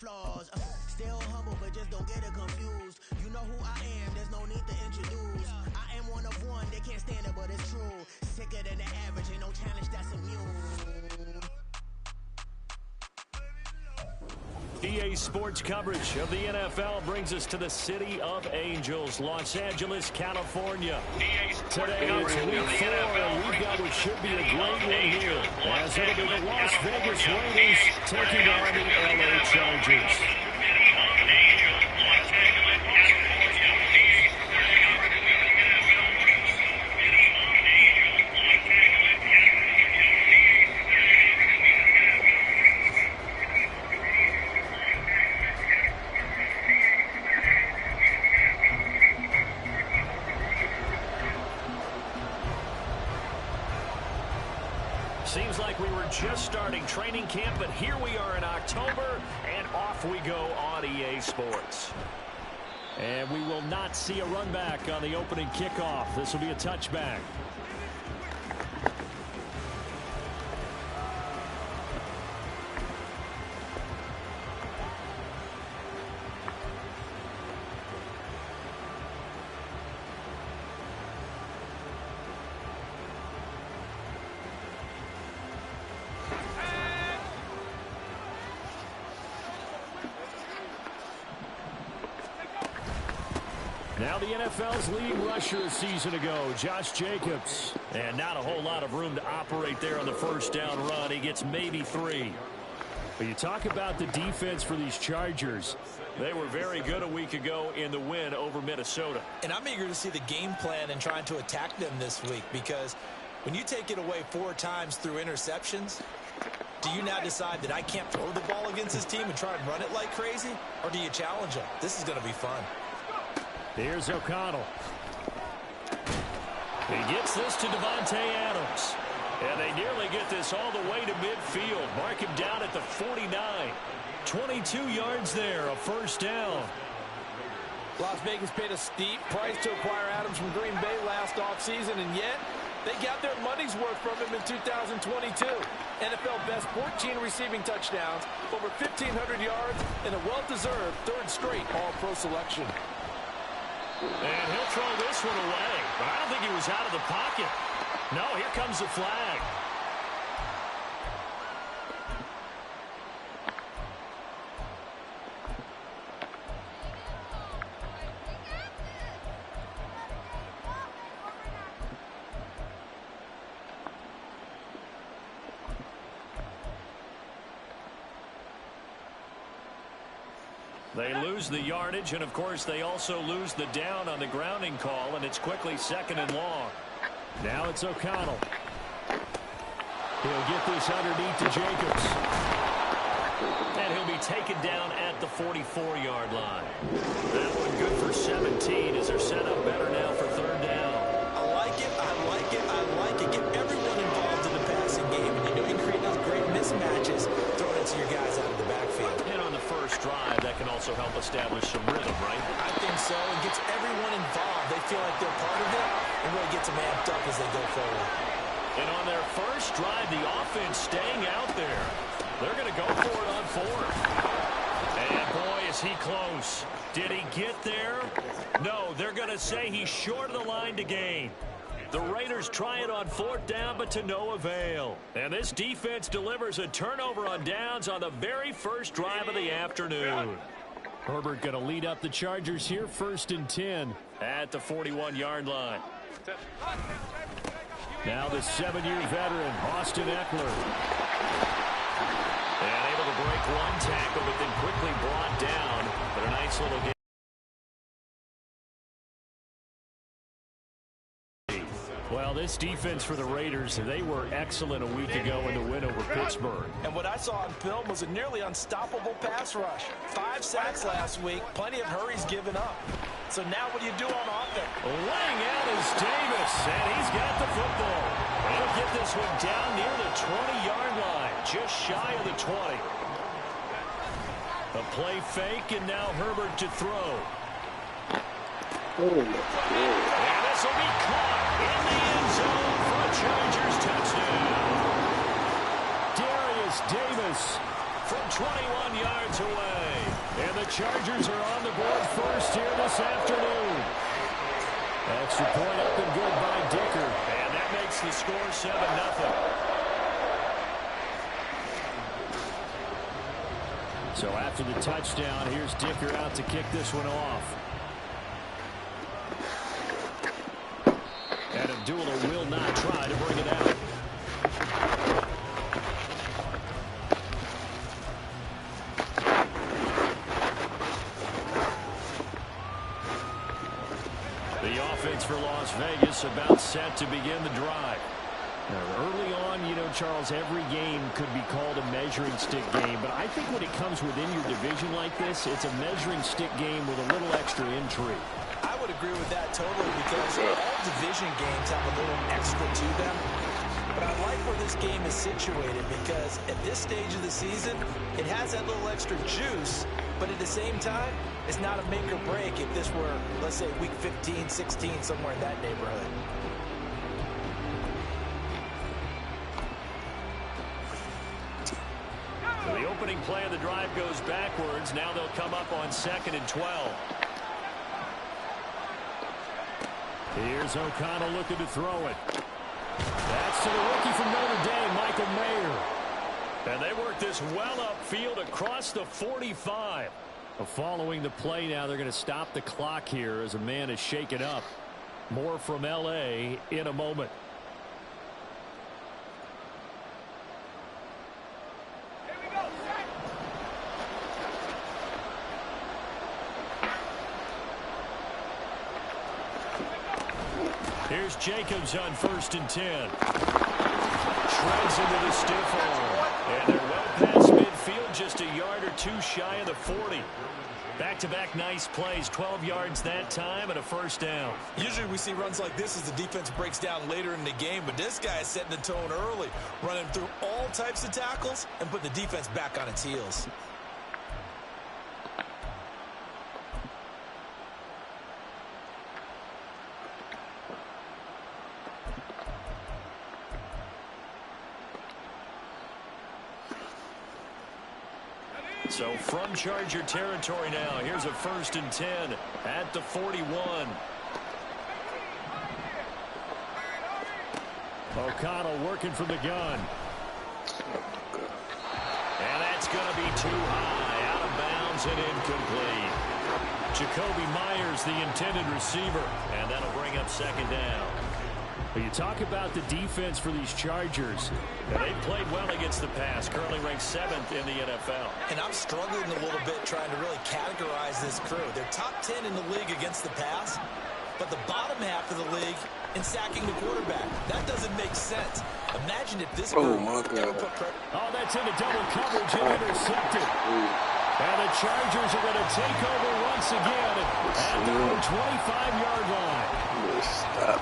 Flaws, still humble, but just don't get it confused. You know who I am, there's no need to introduce. I am one of one, they can't stand it, but it's true. Sicker than the average, ain't no challenge that's immune. EA Sports coverage of the NFL brings us to the City of Angels, Los Angeles, California. Today it's week 4, and we've got what should be a great one here, as it'll be the Las Vegas Raiders taking on the LA Chargers. Seems like we were just starting training camp, but here we are in October, and off we go on EA Sports. And we will not see a run back on the opening kickoff. This will be a touchback. Now the NFL's leading rusher a season ago, Josh Jacobs. And not a whole lot of room to operate there on the first down run. He gets maybe 3. But you talk about the defense for these Chargers. They were very good a week ago in the win over Minnesota. And I'm eager to see the game plan and trying to attack them this week, because when you take it away 4 times through interceptions, do you now decide that I can't throw the ball against this team and try and run it like crazy? Or do you challenge them? This is going to be fun. Here's O'Connell. He gets this to Devontae Adams. And they nearly get this all the way to midfield. Mark him down at the 49. 22 yards there, a first down. Las Vegas paid a steep price to acquire Adams from Green Bay last offseason, and yet they got their money's worth from him in 2022. NFL best 14 receiving touchdowns, over 1,500 yards, and a well-deserved 3rd straight All-Pro selection. And he'll throw this one away, but I don't think he was out of the pocket. No, here comes the flag. They lose the yardage, and of course they also lose the down on the grounding call, and it's quickly 2nd and long. Now it's O'Connell. He'll get this underneath to Jacobs. And he'll be taken down at the 44-yard line. That one good for 17 as they're set up better now for 3rd down. I like it, I like it, I like it. Get everyone involved in the passing game, and you know you can create those great mismatches throwing it to your guys out of the backfield. And on the first drive, that can also help establish some rhythm, right? I think so. It gets everyone involved. They feel like they're part of it, and really gets them amped up as they go forward. And on their first drive, the offense staying out there. They're going to go for it on 4th. And boy, is he close. Did he get there? No, they're going to say he's short of the line to gain. The Raiders try it on 4th down, but to no avail. And this defense delivers a turnover on downs on the very first drive of the afternoon. Herbert going to lead up the Chargers here, 1st and 10 at the 41-yard line. Now the 7-year veteran, Austin Eckler. And able to break one tackle, but then quickly brought down. But a nice little game. Well, this defense for the Raiders, they were excellent a week ago in the win over Pittsburgh. And what I saw on film was a nearly unstoppable pass rush. 5 sacks last week, plenty of hurries given up. So now what do you do on offense? Laying out is Davis, and he's got the football. He'll get this one down near the 20-yard line, just shy of the 20. A play fake, and now Herbert to throw. Oh, my God. And this will be caught in the end zone for a Chargers touchdown. Darius Davis from 21 yards away. And the Chargers are on the board first here this afternoon. Extra point up and good by Dicker. And that makes the score 7-0. So after the touchdown, here's Dicker out to kick this one off. And Abdullah will not try to bring it out. The offense for Las Vegas about set to begin the drive. Now, early on, you know, Charles, every game could be called a measuring stick game. But I think when it comes within your division like this, it's a measuring stick game with a little extra intrigue. I would agree with that totally because all division games have a little extra to them. But I like where this game is situated because at this stage of the season, it has that little extra juice. But at the same time, it's not a make or break if this were, let's say, week 15, 16, somewhere in that neighborhood. So the opening play of the drive goes backwards. Now they'll come up on 2nd and 12. Here's O'Connell looking to throw it. That's to the rookie from Notre Dame, Michael Mayer. And they work this well upfield across the 45. Following the play now, they're going to stop the clock here as a man is shaken up. More from L.A. in a moment. Here's Jacobs on 1st and 10. Shreds into the stiff arm. And they're well past midfield, just a yard or two shy of the 40. Back-to-back nice plays, 12 yards that time and a first down. Usually we see runs like this as the defense breaks down later in the game, but this guy is setting the tone early, running through all types of tackles and putting the defense back on its heels. So from Charger territory now, here's a 1st and 10 at the 41. O'Connell working from the gun. And that's going to be too high, out of bounds and incomplete. Jacoby Myers, the intended receiver, and that'll bring up 2nd down. But you talk about the defense for these Chargers. And they played well against the pass, currently ranked 7th in the NFL. And I'm struggling a little bit trying to really categorize this crew. They're top 10 in the league against the pass, but the bottom half of the league in sacking the quarterback. That doesn't make sense. Imagine if this group ever put pressure. Oh, that's into double coverage and intercepted. And the Chargers are going to take over once again at their own 25-yard line. Stop.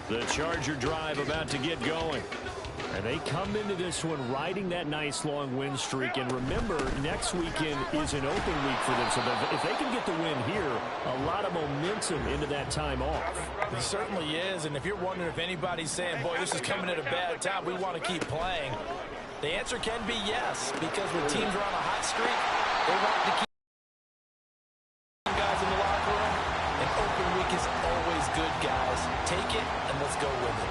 The Charger drive about to get going. And they come into this one riding that nice long win streak. And remember, next weekend is an open week for them. So if they can get the win here, a lot of momentum into that time off. It certainly is. And if you're wondering if anybody's saying, boy, this is coming at a bad time, we want to keep playing, the answer can be yes. Because when teams are on a hot streak, they want to keep guys in the locker room. An open week is always good, guys. Take it and let's go with it.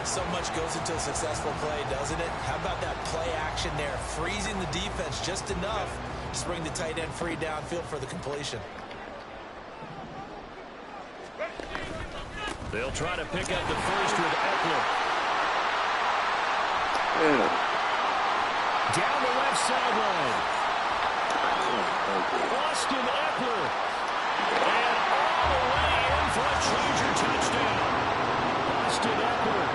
So much goes into a successful play, doesn't it? How about that play action there? Freezing the defense just enough to bring the tight end free downfield for the completion. They'll try to pick up the first with Eckler. Down the left sideline. Austin Eckler. And all the way in for a Charger touchdown. Austin Eckler,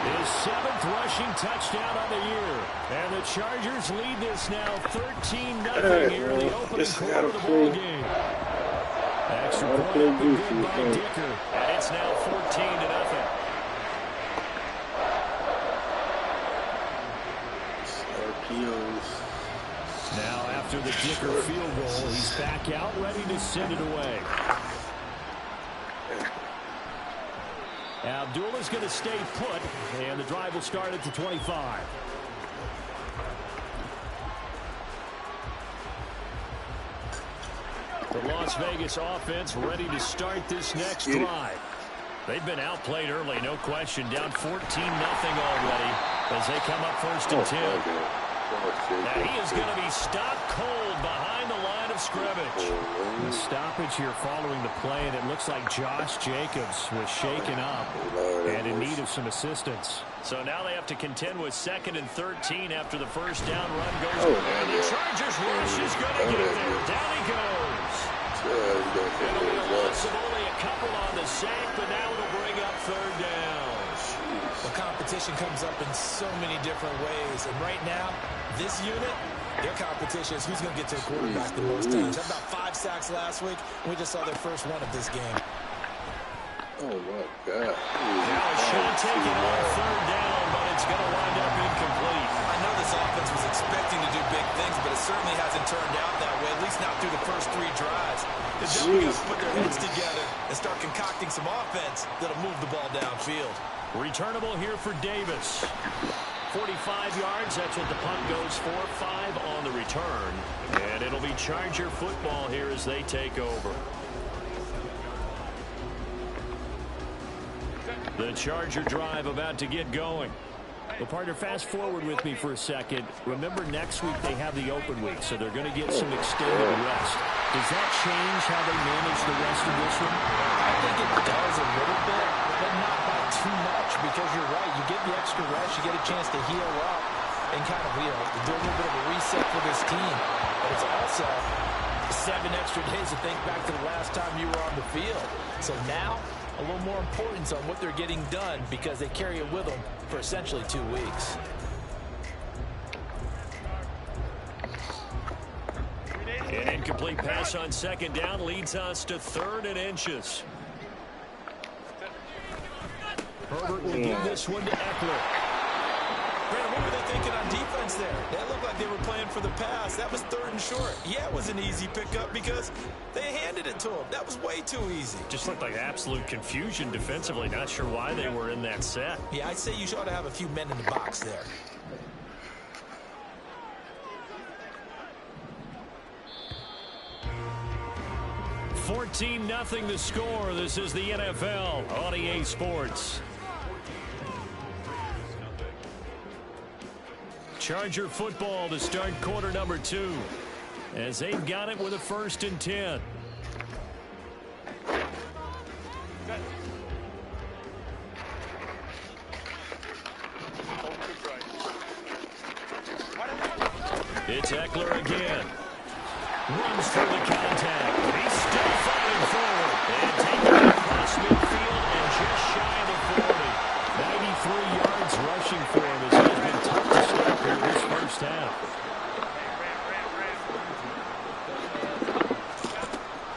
his 7th rushing touchdown on the year. And the Chargers lead this now 13-0 here in the opening quarter of the ball game. Extra point up and good by Dicker. And it's now 14-0. RPOs. Now after the Dicker field goal. He's back out, ready to send it away. Abdullah's going to stay put, and the drive will start at the 25. The Las Vegas offense ready to start this next drive. They've been outplayed early, no question. Down 14-0 already as they come up 1st and 10. Now he is going to be stopped cold behind the line of scrimmage. The stoppage here following the play, and it looks like Josh Jacobs was shaken up and in need of some assistance. So now they have to contend with 2nd and 13 after the first down run goes. And the Chargers rush is going to get there. Down he goes. It'll be a loss of only a couple on the sack, but now it'll bring up 3rd down. The competition comes up in so many different ways, and right now, this unit, their competition is who's going to get to the quarterback the most times. Had about 5 sacks last week, and we just saw their first one of this game. Oh, my God. Now a shot taken on 3rd down, but it's going to wind up incomplete. I know this offense was expecting to do big things, but it certainly hasn't turned out that way, at least not through the first 3 drives. They've definitely got to put their heads together and start concocting some offense that'll move the ball downfield. Returnable here for Davis. 45 yards, that's what the punt goes for. 5 on the return. And it'll be Charger football here as they take over. The Charger drive about to get going. Well, partner, fast forward with me for a second. Remember, next week they have the open week, so they're going to get some extended rest. Does that change how they manage the rest of this one? I think it does a little bit, but not by too much, because you're right. You get the extra rest, you get a chance to heal up and kind of, do a little bit of a reset for this team. But it's also 7 extra days to think back to the last time you were on the field. So now, a little more importance on what they're getting done because they carry it with them for essentially 2 weeks. An incomplete pass on 2nd down leads us to 3rd and inches. Herbert will give this one to Eckler. Brandon, what were they thinking on defense there? That looked like they were playing for the pass. That was 3rd and short. Yeah, it was an easy pickup because they handed it to him. That was way too easy. Just looked like absolute confusion defensively. Not sure why they were in that set. Yeah, I'd say you ought to have a few men in the box there. $14-0 the score. This is the NFL on EA Sports. Charger football to start quarter number 2 as they've got it with a 1st and 10. It's Eckler again. Runs through the contact. He's still fighting forward. And taking it across midfield and just shy of the 40. 93 yards rushing for him as he's been tough to stop here this first half.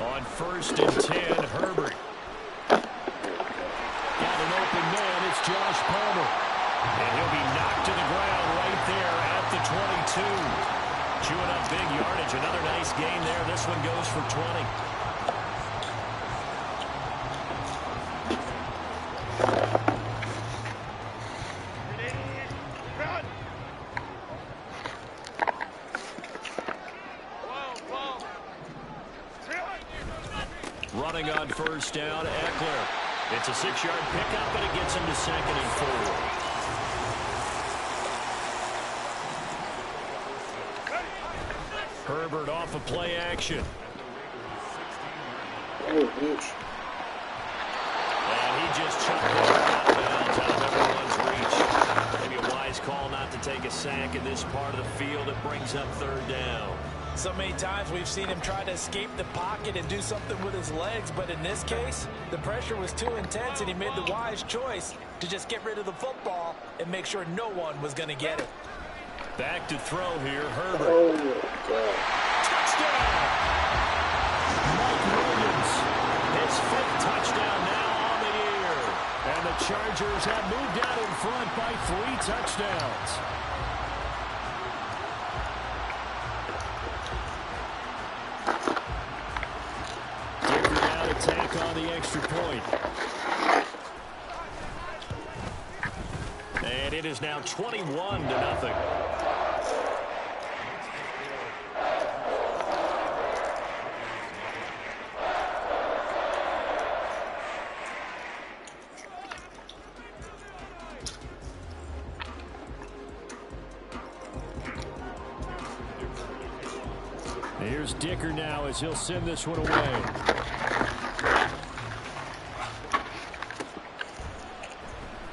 On 1st and 10, Herbert. Got an open man. It's Josh Palmer. And he'll be knocked to the ground right there at the 22. Chewing up big yardage. Another nice gain there. This one goes for 20. Running on 1st down, Eckler. It's a 6-yard pickup, but it gets him to 2nd and 4. Herbert off of play action. And he just chucked it out of bounds out of everyone's reach. Maybe a wise call not to take a sack in this part of the field. It brings up 3rd down. So many times we've seen him try to escape the pocket and do something with his legs, but in this case, the pressure was too intense and he made the wise choice to just get rid of the football and make sure no one was going to get it. Back to throw here, Herbert. Oh, my God. Touchdown! Mike Williams, his 5th touchdown now on the year. And the Chargers have moved out in front by 3 touchdowns. extra point. And it is now 21-0. Here's Dicker now as he'll send this one away.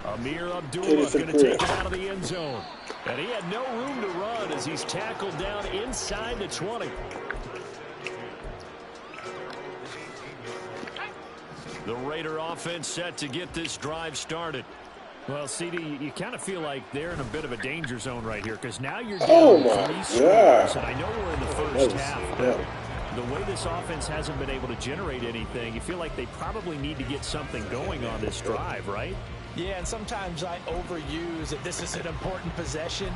Amir Abdullah going to take it out of the end zone. And he had no room to run as he's tackled down inside the 20. The Raider offense set to get this drive started. Well, CD, you kind of feel like they're in a bit of a danger zone right here because now you're down 3 scores. And I know we're in the first half, but the way this offense hasn't been able to generate anything, you feel like they probably need to get something going on this drive, right? Yeah, and sometimes I overuse that this is an important possession.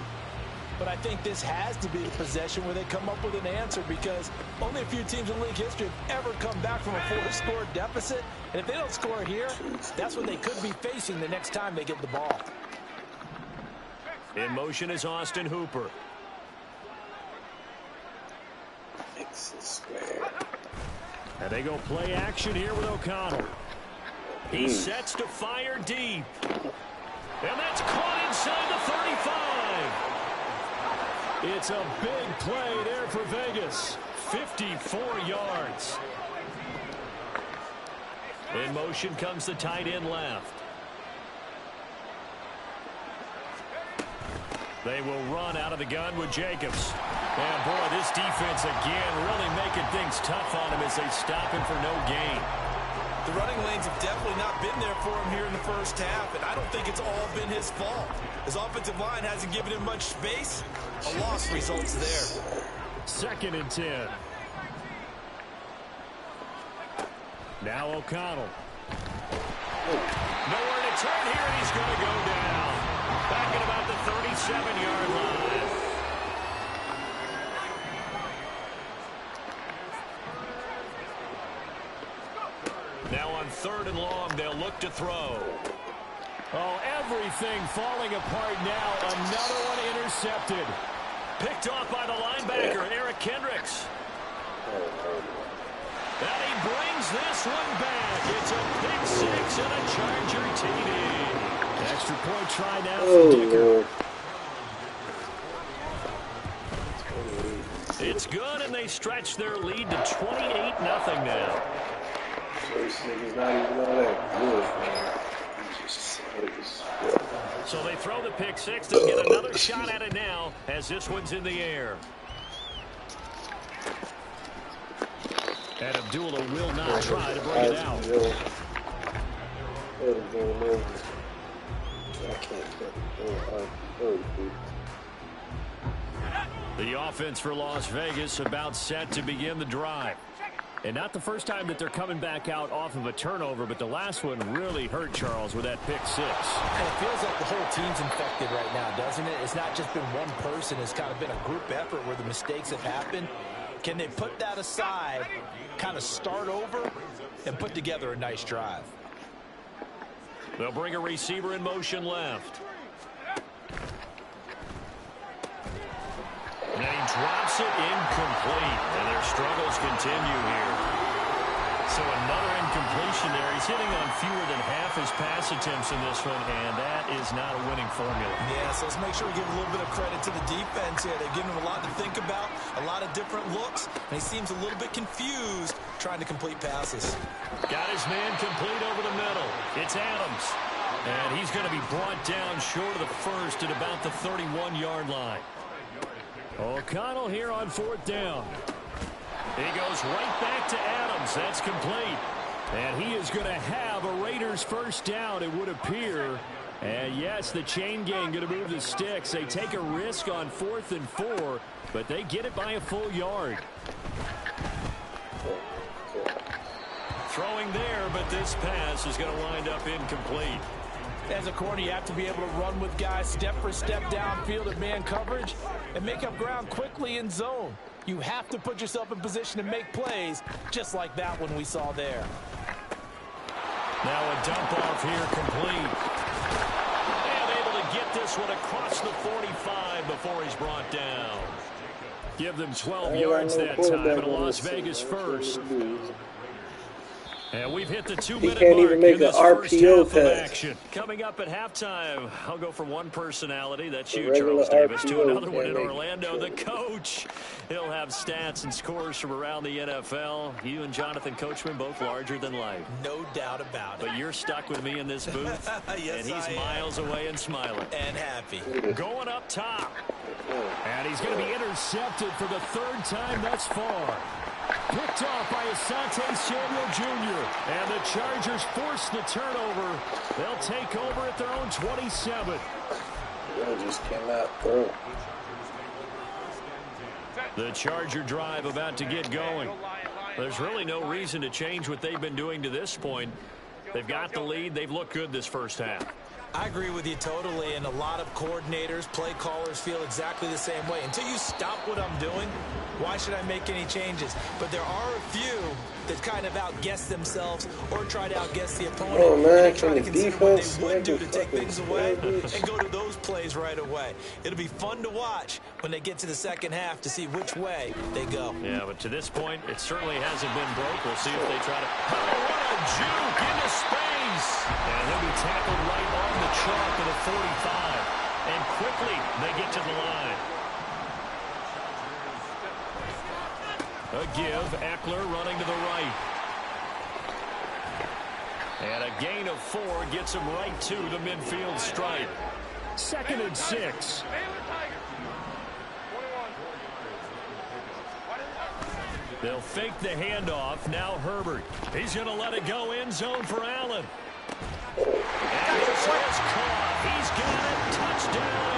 But I think this has to be the possession where they come up with an answer because only a few teams in league history have ever come back from a 4-score deficit. And if they don't score here, that's what they could be facing the next time they get the ball. In motion is Austin Hooper. And they go play action here with O'Connell. He sets to fire deep. And that's caught inside the 35. It's a big play there for Vegas. 54 yards. In motion comes the tight end left. They will run out of the gun with Jacobs. And boy, this defense again really making things tough on him as they stop him for no gain. The running lanes have definitely not been there for him here in the first half, and I don't think it's all been his fault. His offensive line hasn't given him much space. A loss results there. 2nd and 10. Now O'Connell. Nowhere to turn here, and he's going to go down. Back at about the 37-yard line. Now on 3rd and long, they'll look to throw. Oh, everything falling apart now. Another one intercepted. Picked off by the linebacker, Eric Kendricks. And he brings this one back. It's a pick 6 and a Charger TD. Extra point try now for Dicker. It's good, and they stretch their lead to 28-0 now. He's not even all that good, man. So they throw the pick 6. They'll get another shot at it now as this one's in the air. And Abdullah will not try to bring it out. The offense for Las Vegas about set to begin the drive. And not the first time that they're coming back out off of a turnover, but the last one really hurt Charles with that pick 6. And it feels like the whole team's infected right now, doesn't it? It's not just been one person. It's kind of been a group effort where the mistakes have happened. Can they put that aside, kind of start over, and put together a nice drive? They'll bring a receiver in motion left. And he drops it incomplete. And their struggles continue here. So another incompletion there. He's hitting on fewer than half his pass attempts in this one, and that is not a winning formula. Yeah, so let's make sure we give a little bit of credit to the defense here. They've given him a lot to think about, a lot of different looks, and he seems a little bit confused trying to complete passes. Got his man complete over the middle. It's Adams. And he's going to be brought down short of the first at about the 31-yard line. O'Connell here on 4th down. He goes right back to Adams. That's complete. And he is going to have a Raiders first down, it would appear. And yes, the chain gang going to move the sticks. They take a risk on 4th and 4, but they get it by a full yard. Throwing there, but this pass is going to wind up incomplete. As a corner, you have to be able to run with guys step for step downfield at man coverage and make up ground quickly in zone. You have to put yourself in position to make plays just like that one we saw there. Now a dump off here complete. And able to get this one across the 45 before he's brought down. Give them 12 yards that time in a Las Vegas first. And we've hit the 2-minute can't mark even make in this an first RPO half of pass. action. Coming up at halftime, I'll go from one personality, that's A you, regular Charles Davis, to RPO another one in can't make Orlando, it. the coach. He'll have stats and scores from around the NFL. You and Jonathan Coachman both larger than life. No doubt about it. But you're stuck with me in this booth, Yes, and he's miles away and smiling. And happy. Going up top. And he's going to be intercepted for the third time thus far. Picked off by Asante Samuel Jr. And the Chargers force the turnover. They'll take over at their own 27. They just cannot throw. The Charger drive about to get going. There's really no reason to change what they've been doing to this point. They've got the lead. They've looked good this first half. I agree with you totally, and a lot of coordinators, play callers feel exactly the same way. Until you stop what I'm doing, why should I make any changes? But there are a few that kind of outguess themselves or try to outguess the opponent. Oh, man, and try to can the consider what defense they would do to make take a things away fucking and go to those plays right away. It'll be fun to watch when they get to the second half to see which way they go. Yeah, but to this point, it certainly hasn't been broke. We'll see if they try to... Oh, what a juke into space! And he'll be tackled right on the chalk of the 45. And quickly, they get to the line. A give, Eckler running to the right. And a gain of 4 gets him right to the midfield stripe. 2nd and 6. They'll fake the handoff. Now Herbert. He's going to let it go end zone for Allen. And this is caught. He's got it. Touchdown,